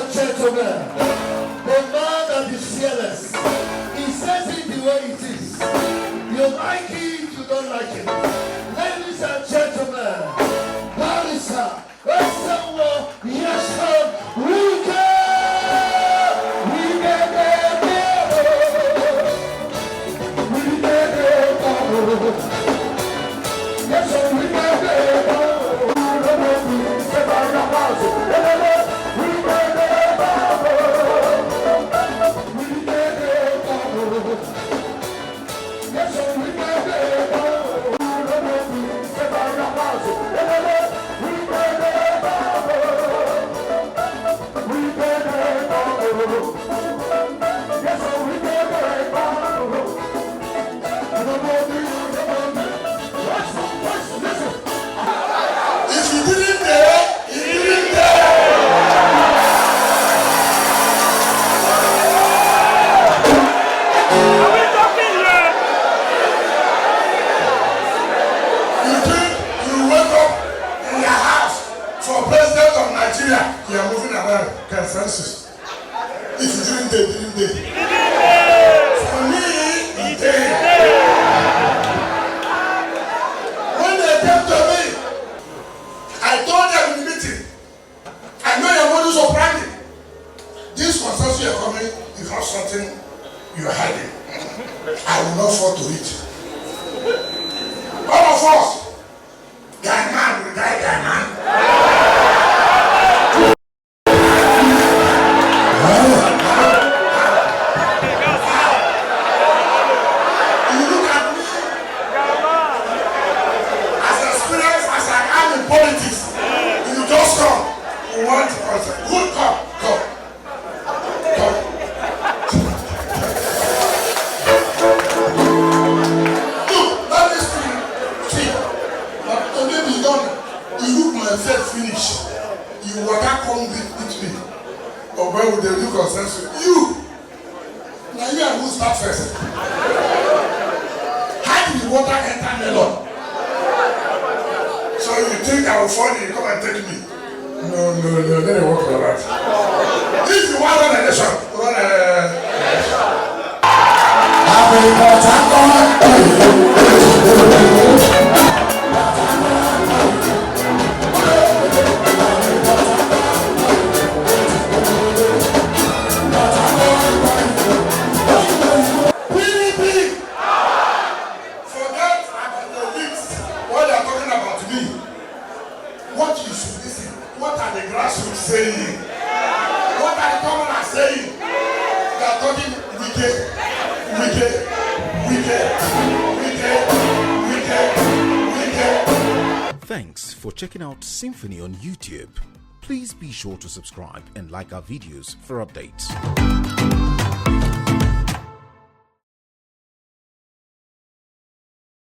and gentlemen, the man that is fearless, he says it the way it is. You like it, you don't like it. Ladies and gentlemen, Barrister, Western, yes, sir, Wike! Consensus. If you didn't did. For me, he did. When they came to me, I told them in the meeting, I know your modus operandi. This consensus you're coming, you have something you're hiding. I will not fall to it. All of us, Guyman will die Guyman. Or where would they do consensus? You! Now you are who start first. How did the water enter melon? So you think I will fall in, come and take me? No, let it work like that. If you want an election, run an saying? What are the commoners saying? They are talking wicked. Thanks for checking out SYMFONI on YouTube. Please be sure to subscribe and like our videos for updates.